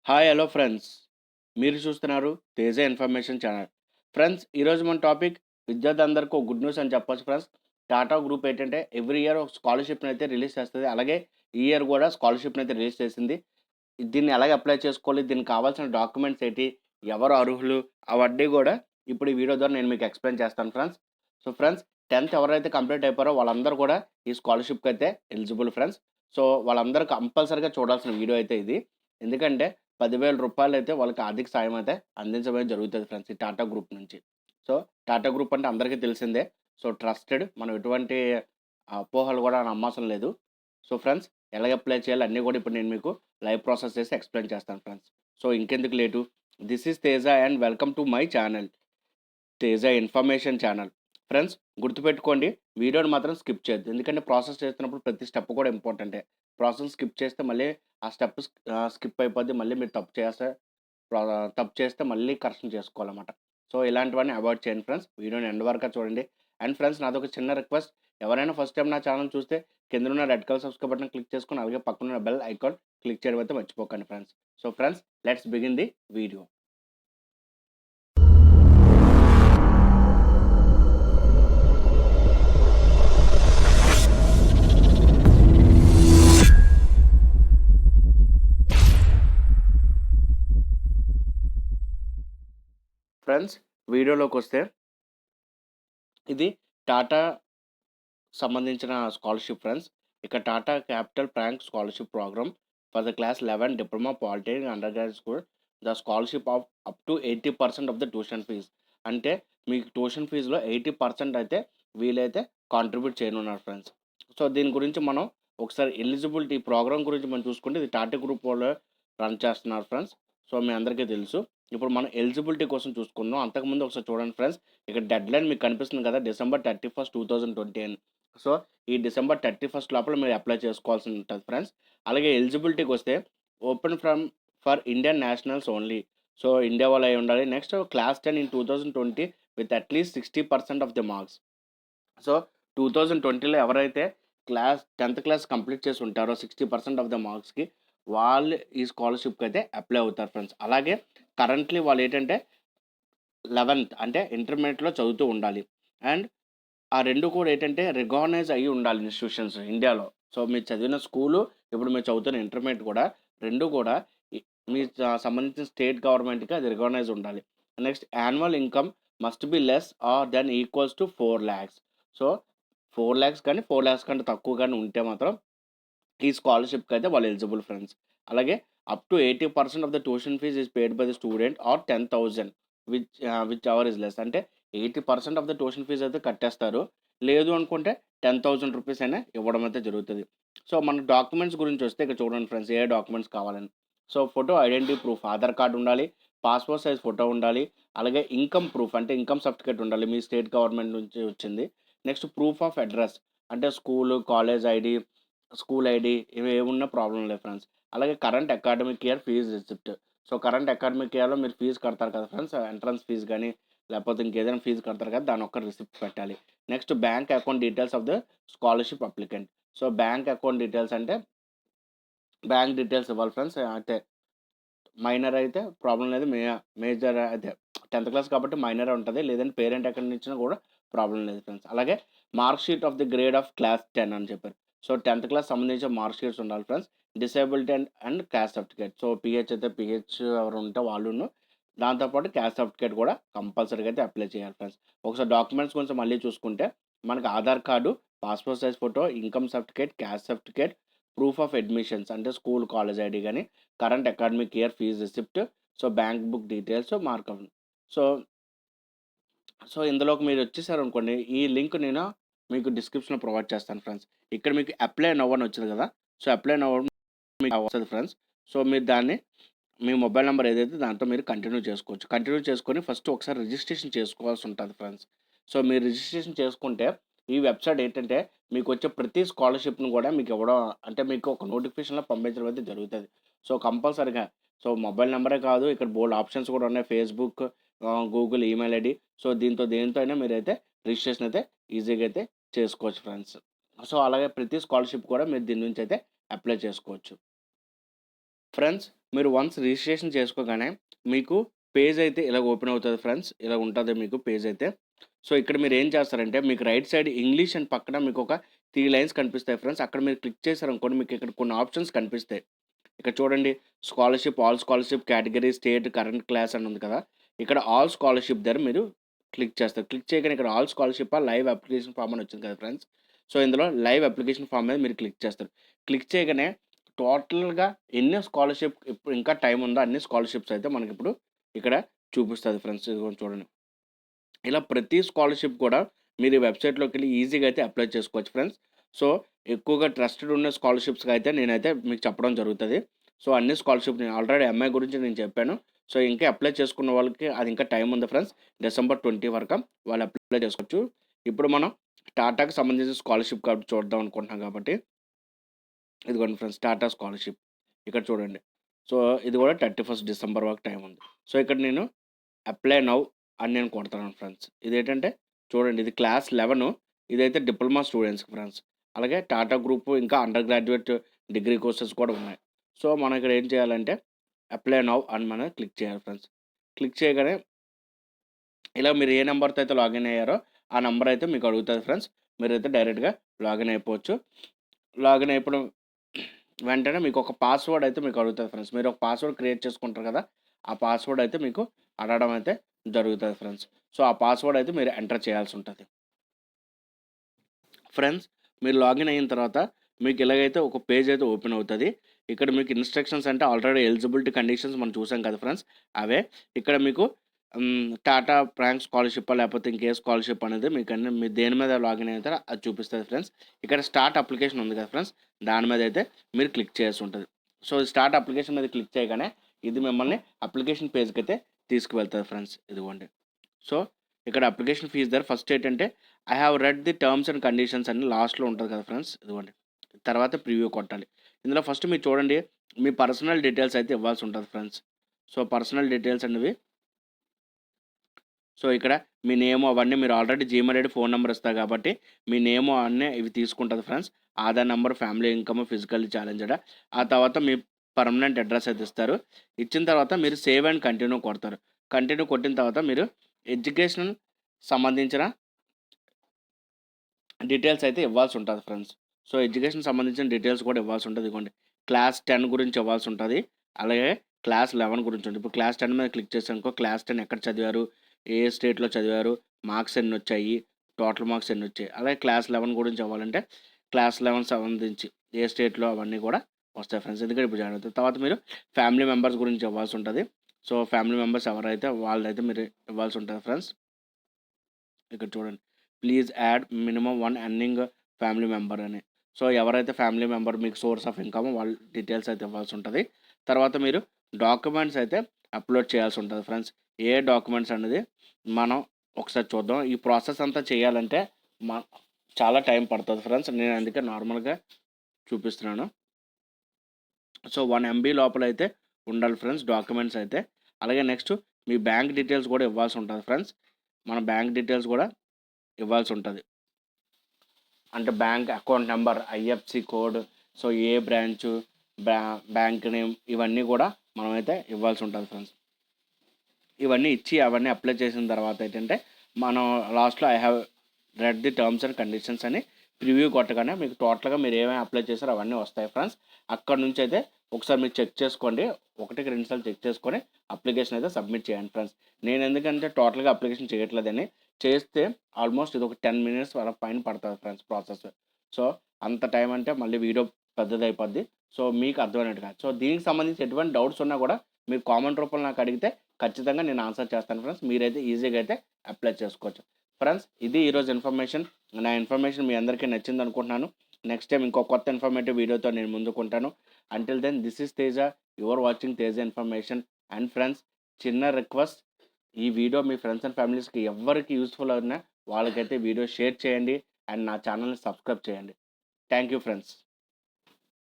Hi hello friends. మీరు చూస్తున్నారు Teja information channel. Friends, ఈరోజు మన టాపిక్ విద్యార్థులందరికీ ఒక గుడ్ న్యూస్ అని చెప్పొచ్చు ఫ్రెండ్స్. టాటా గ్రూప్ ఏంటంటే ఎవ్రీ ఇయర్ ఒక స్కాలర్‌షిప్‌ని అయితే రిలీజ్ చేస్తది. అలాగే ఈ ఇయర్ కూడా స్కాలర్‌షిప్‌ని అయితే రిలీజ్ చేసింది. దీన్ని ఎలాగ అప్లై చేసుకోవాలి? దీనికి కావాల్సిన డాక్యుమెంట్స్ ఏంటి? ఎవరు అర్హులు? అవన్నీ కూడా ఇప్పుడు ఈ వీడియో ద్వారా నేను మీకు ఎక్స్‌ప్లెయిన్ చేస్తాను ఫ్రెండ్స్. సో ఫ్రెండ్స్, 10థ్ ఎవరైతే కంప్లీట్ అయిపోయారో వాళ్ళందరూ కూడా ఈ స్కాలర్‌షిప్‌కి అయితే ఎలిజిబుల్ ఫ్రెండ్స్. సో వాళ్ళందరూ కంపల్సరీగా చూడాల్సిన వీడియో అయితే ఇది. ఎందుకంటే రూ. 10,000 అయితే వాళ్ళకి ఆర్థిక సాయం అయితే అందించడం జరుగుతది ఫ్రెండ్స్ ఈ టాటా గ్రూప్ నుంచి. సో టాటా గ్రూప్ అంటే అందరికీ తెలిసిందే. సో ట్రస్టెడ్, మనం ఎటువంటి అపోహలు కూడా నమ్మవసరం లేదు. సో ఫ్రెండ్స్, ఎలాగ అప్లై చేయాలి అన్నీ కూడా ఇప్పుడు నేను మీకు లైవ్ ప్రాసెస్ చేసి ఎక్స్‌ప్లెయిన్ చేస్తాను ఫ్రెండ్స్. సో ఇంకెందుకు late, this is Teja and welcome to my channel Teja information channel. Friends, గుర్తుపెట్టుకోండి, వీడియోని మాత్రం స్కిప్ చేయొద్దు. ఎందుకంటే ప్రాసెస్ చేస్తున్నప్పుడు ప్రతి స్టెప్ కూడా ఇంపార్టెంటే. ప్రాసెస్ స్కిప్ చేస్తే మళ్ళీ ఆ స్టెప్ స్కిప్ అయిపోద్ది. మళ్ళీ మీరు తప్పు చేస్తే మళ్ళీ కరెక్షన్ చేసుకోవాలన్నమాట. సో ఇలాంటివన్నీ అవాయిడ్ చేయండి ఫ్రెండ్స్. వీడియోని ఎండ్ వరకు చూడండి. అండ్ ఫ్రెండ్స్, నాదొక చిన్న రిక్వెస్ట్, ఎవరైనా ఫస్ట్ టైం నా ఛానల్ చూస్తే కిందనున్న red colour subscribe button click చేసుకొని అలాగే పక్కనున్న బెల్ ఐకాన్ క్లిక్ చేయడం అయితే మర్చిపోకండి friends. So friends, let's begin the video. Friends, వీడియోలోకొస్తే ఇది టాటా సంబంధించిన స్కాలర్‌షిప్ ఫ్రెండ్స్. ఇక Tata Capital Pankh scholarship programme for the class 11 diploma polytechnic undergraduate school. The scholarship of up to 80% of the tuition fees. అంటే మీకు tuition ఫీజ్‌లో 80% అయితే వీళ్ళైతే contribute చేయనున్నారు friends. So దీని గురించి మనం ఒకసారి ఎలిజిబిలిటీ ప్రోగ్రామ్ గురించి మనం చూసుకుంటే ఇది టాటా గ్రూప్ వాళ్ళు రన్ చేస్తున్నారు ఫ్రెండ్స్. సో మీ అందరికీ తెలుసు. ఇప్పుడు మనం ఎలిజిబిలిటీ కోసం చూసుకుందాం. అంతకుముందు ఒకసారి చూడండి ఫ్రెండ్స్. ఇక్కడ డెడ్‌లైన్ మీకు కనిపిస్తుంది కదా! డిసెంబర్ 31, 2020 అని. సో ఈ డిసెంబర్ 31 లోపల మీరు అప్లై చేసుకోవాల్సి ఉంటది ఫ్రెండ్స్. అలాగే ఎలిజిబిలిటీకొస్తే open for Indian nationals only. So India వాళ్ళు అయి ఉండాలి. Next class 10 in 2020 with at least 60% of the marks. So 2020లో ఎవరైతే 10థ్ క్లాస్ కంప్లీట్ చేసి ఉంటారో 60% ఆఫ్ ద మార్క్స్‌కి వాళ్ళు ఈ స్కాలర్‌షిప్‌కి అయితే అప్లై అవుతారు ఫ్రెండ్స్. అలాగే కరెంట్‌లీ వాళ్ళు ఏంటంటే 11థ్ అంటే ఇంటర్మీడియేట్‌లో చదువుతూ ఉండాలి. అండ్ ఆ 2 కూడా ఏంటంటే రికగ్నైజ్ అయ్యి ఉండాలి ఇన్‌స్టిట్యూషన్స్ ఇండియాలో. సో మీరు చదివిన స్కూలు, ఇప్పుడు మీరు చదువుతున్న ఇంటర్మీడియేట్ కూడా 2 కూడా ఇ మీ సంబంధించిన స్టేట్ గవర్నమెంట్‌కి అది రికగ్నైజ్ ఉండాలి. Next annual income must be less or than equals to 4,00,000. So 4,00,000 కానీ 4,00,000 కంటే తక్కువ గాని ఉంటే మాత్రం ఈ స్కాలర్‌షిప్‌కి అయితే వాళ్ళు ఎలిజిబుల్ ఫ్రెండ్స్. అలాగే up to 80% of the tuition fees is paid by the student or 10,000 whichever is less. అంటే 80% ఆఫ్ ద ట్యూషన్ ఫీస్ అయితే కట్టేస్తారు. లేదు అనుకుంటే రూ. 10,000 అయినా ఇవ్వడం అయితే జరుగుతది. సో మన డాక్యుమెంట్స్ గురించి వస్తే ఇక్కడ చూడండి ఫ్రెండ్స్, ఏ డాక్యుమెంట్స్ కావాలని. So photo identity proof, Aadhaar card ఉండాలి, పాస్‌పోర్ట్ సైజ్ ఫోటో ఉండాలి, అలాగే ఇన్‌కమ్ ప్రూఫ్ అంటే ఇన్‌కమ్ సర్టిఫికేట్ ఉండాలి మీ స్టేట్ గవర్నమెంట్ నుంచి వచ్చింది. నెక్స్ట్ ప్రూఫ్ ఆఫ్ అడ్రెస్ అంటే school, college ID, school ID ఇవి ఏమున్నా ప్రాబ్లమ్ లేదు ఫ్రెండ్స్. అలాగే current academic year fee receipt. So current academic ఇయర్‌లో మీరు ఫీజ్ కడతారు కదా ఫ్రెండ్స్, ఎంట్రన్స్ ఫీజ్ గాని, లేకపోతే ఇంకేదైనా ఫీజ్ కడతారు కదా! దాని ఒక్క రిసిప్ట్ పెట్టాలి. Next bank account details of the scholarship applicant. So bank account details అంటే బ్యాంక్ డీటెయిల్స్ ఇవ్వాలి ఫ్రెండ్స్. అంటే మైనర్ అయితే ప్రాబ్లమ్ లేదు. మేజర్ అదే 10థ్ క్లాస్ కాబట్టి మైనరే ఉంటది. లేదంటే పేరెంట్ ఎక్కడి నుంచినా కూడా ప్రాబ్లమ్ లేదు ఫ్రెండ్స్. అలాగే mark sheet of the grade of class 10 అని చెప్పారు. సో 10థ్ క్లాస్ సంబంధించిన మార్క్ షీట్స్ ఉండాలి friends. Disability and caste certificate. So pH అయితే పీహెచ్ ఎవరు ఉంటే వాళ్ళును. దాంతో పాటు క్యాస్ట్ సర్టిఫికేట్ కూడా కంపల్సరీగా అయితే అప్లై చేయాలి ఫ్రెండ్స్. ఒకసారి డాక్యుమెంట్స్ గురించి మళ్ళీ చూసుకుంటే మనకు Aadhaar card, passport size photo, income certificate, caste certificate, proof of admissions అంటే స్కూల్, కాలేజ్ ఐడీ గాని, current academic year fee receipt, so bank book details, markup. So, so ఇందులోకి మీరు వచ్చేసారనుకోండి, ఈ లింక్ నేను మీకు డిస్క్రిప్షన్‌లో ప్రొవైడ్ చేస్తాను ఫ్రెండ్స్. ఇక్కడ మీకు అప్లై నౌ అని వచ్చింది కదా! సో అప్లై నౌ మీకు వస్తది ఫ్రెండ్స్. సో మీరు దాన్ని మీ మొబైల్ నంబర్ ఏదైతే దాంతో మీరు కంటిన్యూ చేసుకోవచ్చు. కంటిన్యూ చేసుకొని ఫస్ట్ ఒకసారి రిజిస్ట్రేషన్ చేసుకోవాల్సి ఉంటది ఫ్రెండ్స్. సో మీరు రిజిస్ట్రేషన్ చేసుకుంటే ఈ వెబ్‌సైట్ ఏంటంటే మీకొచ్చే ప్రతి స్కాలర్‌షిప్‌ని కూడా మీకు ఇవ్వడం, అంటే మీకు ఒక నోటిఫికేషన్‌లో పంపించడం అయితే జరుగుతది. సో కంపల్సరీగా సో మొబైల్ నంబరే కాదు, ఇక్కడ బోలెడు ఆప్షన్స్ కూడా ఉన్నాయి. Facebook, Google, email ID. So దేనితో అయినా మీరైతే రిజిస్ట్రేషన్ అయితే ఈజీగా అయితే చేసుకోవచ్చు ఫ్రెండ్స్. సో అలాగే ప్రతి స్కాలర్‌షిప్ కూడా మీరు దీని నుంచి అయితే అప్లై చేసుకోవచ్చు. ఫ్రెండ్స్ మీరు వన్స్ రిజిస్ట్రేషన్ చేసుకోగానే మీకు పేజ్ అయితే ఇలా ఓపెన్ అవుతుంది ఫ్రెండ్స్. ఇలా ఉంటుంది మీకు పేజ్ అయితే. సో ఇక్కడ మీరు ఏం చేస్తారంటే మీకు రైట్ సైడ్ ఇంగ్లీష్ అని పక్కన మీకు ఒక 3 లైన్స్ కనిపిస్తాయి ఫ్రెండ్స్. అక్కడ మీరు క్లిక్ చేశారనుకోండి మీకు ఇక్కడ కొన్ని ఆప్షన్స్ కనిపిస్తాయి. ఇక్కడ చూడండి scholarship, all scholarship category, state, current class అని ఉంది కదా! ఇక్కడ ఆల్ స్కాలర్‌షిప్ దగ్గర మీరు క్లిక్ చేస్తారు. క్లిక్ చేయగానే ఇక్కడ ఆల్ స్కాలర్‌షిప్పా, లైవ్ అప్లికేషన్ ఫార్మ్ అని వచ్చింది కదా ఫ్రెండ్స్. సో ఇందులో లైవ్ అప్లికేషన్ ఫార్మ్ మీద మీరు క్లిక్ చేస్తారు. క్లిక్ చేయగానే టోటల్‌గా ఎన్ని స్కాలర్‌షిప్ ఇప్పుడు ఇంకా టైం ఉందో అన్ని స్కాలర్‌షిప్స్ అయితే మనకిప్పుడు ఇక్కడ చూపిస్తది ఫ్రెండ్స్. ఇదిగోండి చూడండి. ఇలా ప్రతి స్కాలర్‌షిప్ కూడా మీరు ఈ వెబ్‌సైట్‌లోకెళ్ళి ఈజీగా అయితే అప్లై చేసుకోవచ్చు ఫ్రెండ్స్. సో, ఎక్కువగా ట్రస్టెడ్ ఉన్న స్కాలర్‌షిప్స్‌కి అయితే నేనైతే మీకు చెప్పడం జరుగుతది. సో, అన్ని స్కాలర్‌షిప్ నేను ఆల్రెడీ ఎంఐ గురించి నేను చెప్పాను. సో, ఇంకా అప్లై చేసుకున్న వాళ్ళకి అది ఇంకా టైం ఉంది ఫ్రెండ్స్. డిసెంబర్ 20 వరకు వాళ్ళు అప్లై చేసుకోవచ్చు. ఇప్పుడు మనం టాటాకి సంబంధించిన స్కాలర్‌షిప్ కాబట్టి చూద్దాం అనుకుంటున్నాం కాబట్టి ఇదిగోండి ఫ్రెండ్స్ టాటా స్కాలర్‌షిప్. ఇక్కడ చూడండి. సో, ఇది కూడా 31 డిసెంబర్ వరకు టైం ఉంది. సో, ఇక్కడ నేను అప్లై నౌ అని నేను కొడతాను ఫ్రెండ్స్. ఇదేంటంటే చూడండి ఇది క్లాస్ 11 ఇదైతే డిప్లొమా స్టూడెంట్స్‌కి ఫ్రెండ్స్. అలాగే టాటా గ్రూప్ ఇంకా అండర్ గ్రాడ్యుయేట్ డిగ్రీ కోర్సెస్ కూడా ఉన్నాయి. సో, మనం ఇక్కడ ఏం చేయాలంటే అప్లై నౌ అని మనం క్లిక్ చేయాలి ఫ్రెండ్స్. క్లిక్ చేయగానే ఇలా మీరు ఏ నంబర్‌తో అయితే లాగిన్ అయ్యారో ఆ నంబర్ అయితే మీకు అడుగుతది ఫ్రెండ్స్. మీరైతే డైరెక్ట్‌గా లాగిన్ అయిపోవచ్చు. లాగిన్ అయిపోవడం వెంటనే మీకు ఒక పాస్వర్డ్ అయితే మీకు అడుగుతది ఫ్రెండ్స్. మీరు ఒక పాస్వర్డ్ క్రియేట్ చేసుకుంటారు కదా! ఆ పాస్వర్డ్ అయితే మీకు అడగడం అయితే జరుగుతది ఫ్రెండ్స్. సో, ఆ పాస్వర్డ్ అయితే మీరు ఎంటర్ చేయాల్సి ఉంటది. ఫ్రెండ్స్ మీరు లాగిన్ అయిన తర్వాత మీకు ఇలాగైతే ఒక పేజ్ అయితే ఓపెన్ అవుతది. ఇక్కడ మీకు ఇన్‌స్ట్రక్షన్స్ అంటే ఆల్రెడీ ఎలిజిబిలిటీ కండిషన్స్ మనం చూసాం కదా ఫ్రెండ్స్. అవే ఇక్కడ మీకు టాటా ప్రాంక్ స్కాలర్‌షిప్పా లేకపోతే ఇంకే స్కాలర్‌షిప్ అనేది మీకన్నీ మీరు దేని మీద లాగిన్ అయితారో అది చూపిస్తది ఫ్రెండ్స్. ఇక్కడ స్టార్ట్ అప్లికేషన్ ఉంది కదా ఫ్రెండ్స్. దాని మీద అయితే మీరు క్లిక్ చేయాల్సి ఉంటది. సో, స్టార్ట్ అప్లికేషన్ మీద క్లిక్ చేయగానే ఇది మిమ్మల్ని అప్లికేషన్ పేజ్‌కైతే తీసుకువెళ్తది ఫ్రెండ్స్. ఇదిగోండి. సో, ఇక్కడ అప్లికేషన్ ఫీజ్ దగ్గర ఫస్ట్ ఏంటంటే I have read the terms and conditions అని లాస్ట్‌లో ఉంటది కదా ఫ్రెండ్స్. ఇదిగోండి. తర్వాత ప్రివ్యూ కొట్టాలి. ఇందులో ఫస్ట్ మీరు చూడండి మీ పర్సనల్ డీటెయిల్స్ అయితే ఇవ్వాల్సి ఉంటది ఫ్రెండ్స్. సో, పర్సనల్ డీటెయిల్స్ అనేవి సో, ఇక్కడ మీ నేము అవన్నీ మీరు already Gmail ID, phone number ఇస్తారు కాబట్టి మీ నేము అన్నీ ఇవి తీసుకుంటది friends. Aadhaar number, family income, physically challenged. ఆ తర్వాత మీ పర్మనెంట్ అడ్రెస్ అయితే ఇస్తారు. ఇచ్చిన తర్వాత మీరు సేవ్ అండ్ కంటిన్యూ కొడతారు. కంటిన్యూ కొట్టిన తర్వాత మీరు ఎడ్యుకేషన్ సంబంధించిన డీటెయిల్స్ అయితే ఇవ్వాల్సి ఉంటది ఫ్రెండ్స్. సో, ఎడ్యుకేషన్ సంబంధించిన డీటెయిల్స్ కూడా ఇవ్వాల్సి ఉంటది. ఇదిగోండి. క్లాస్ 10 గురించి ఇవ్వాల్సి ఉంటది. అలాగే క్లాస్ 11 గురించి ఉంటుంది. ఇప్పుడు క్లాస్ 10 మీద క్లిక్ చేశామనుకో క్లాస్ 10 ఎక్కడ చదివారు? ఏ స్టేట్‌లో చదివారు? మార్క్స్ ఎన్నొచ్చాయి? టోటల్ మార్క్స్ ఎన్నొచ్చాయి? అలాగే క్లాస్ 11 గురించి అవ్వాలంటే క్లాస్ 11 సంబంధించి ఏ స్టేట్‌లో అవన్నీ కూడా వస్తాయి ఫ్రెండ్స్. ఎందుకంటే ఇప్పుడు జాయిన్ అవుతారు. తర్వాత మీరు ఫ్యామిలీ మెంబర్స్ గురించి ఇవ్వాల్సి ఉంటది. సో, ఫ్యామిలీ మెంబర్స్ ఎవరైతే వాళ్ళదైతే మీరు ఇవ్వాల్సి ఉంటది ఫ్రెండ్స్. ఇక్కడ చూడండి. Please add minimum 1 earning family member అని. సో, ఎవరైతే ఫ్యామిలీ మెంబర్ మీకు సోర్స్ ఆఫ్ ఇన్‌కమ్ వాళ్ళ డీటెయిల్స్ అయితే ఇవ్వాల్సి ఉంటది. తర్వాత మీరు డాక్యుమెంట్స్ అయితే అప్‌లోడ్ చేయాల్సి ఉంటది ఫ్రెండ్స్. ఏ డాక్యుమెంట్స్ అనేది మనం ఒకసారి చూద్దాం. ఈ ప్రాసెస్ అంతా చేయాలంటే మ చాలా టైం పడతది ఫ్రెండ్స్. నేను అందుకే నార్మల్‌గా చూపిస్తున్నాను. సో, 1 ఎంబీ లోపలైతే ఉండాలి ఫ్రెండ్స్ డాక్యుమెంట్స్ అయితే. అలాగే నెక్స్ట్ మీ బ్యాంక్ డీటెయిల్స్ కూడా ఇవ్వాల్సి ఉంటది ఫ్రెండ్స్. మన బ్యాంక్ డీటెయిల్స్ కూడా ఇవ్వాల్సి ఉంటది. అంటే bank account number, IFSC code, so ఏ బ్రాంచు, బ్యాంక్ నేమ్ ఇవన్నీ కూడా మనమైతే ఇవ్వాల్సి ఉంటది ఫ్రెండ్స్. ఇవన్నీ ఇచ్చి అవన్నీ అప్లై చేసిన తర్వాత ఏంటంటే మనం లాస్ట్‌లో I have read the terms and conditions అని ప్రివ్యూ కొట్టగానే మీకు టోటల్‌గా మీరు ఏమేమి అప్లై చేశారో అవన్నీ వస్తాయి ఫ్రెండ్స్. అక్కడి నుంచి అయితే ఒకసారి మీరు చెక్ చేసుకోండి. ఒకటికి 2 సార్లు చెక్ చేసుకొని అప్లికేషన్ అయితే సబ్మిట్ చేయండి ఫ్రెండ్స్. నేను ఎందుకంటే టోటల్‌గా అప్లికేషన్ చేయట్లేదని చేస్తే ఆల్మోస్ట్ ఇది ఒక 10 మినిట్స్ వరకు పైన పడతది ఫ్రెండ్స్ ప్రాసెస్. సో, అంత టైం అంటే మళ్ళీ వీడియో పెద్దదయిపోద్ది. సో, మీకు అర్థమైనట్టుగా. సో, దీనికి సంబంధించి ఎటువంటి డౌట్స్ ఉన్నా కూడా మీరు కామెంట్ రూపంలో నాకు అడిగితే ఖచ్చితంగా నేను ఆన్సర్ చేస్తాను ఫ్రెండ్స్. మీరైతే ఈజీగా అయితే అప్లై చేసుకోవచ్చు. ఫ్రెండ్స్ ఇది ఈరోజు ఇన్ఫర్మేషన్. నా ఇన్ఫర్మేషన్ మీ అందరికీ నచ్చిందనుకుంటున్నాను. నెక్స్ట్ టైమ్ ఇంకో కొత్త ఇన్ఫర్మేటివ్ వీడియోతో నేను ముందుకుంటాను. Until then this is Teja. You are watching Teja information. And friends చిన్న రిక్వెస్ట్ ఈ వీడియో మీ ఫ్రెండ్స్ అండ్ ఫ్యామిలీస్‌కి ఎవ్వరికి యూజ్‌ఫుల్ అయినా వాళ్ళకైతే వీడియో షేర్ చేయండి. అండ్ నా ఛానెల్‌ని సబ్స్క్రైబ్ చేయండి. Thank you friends.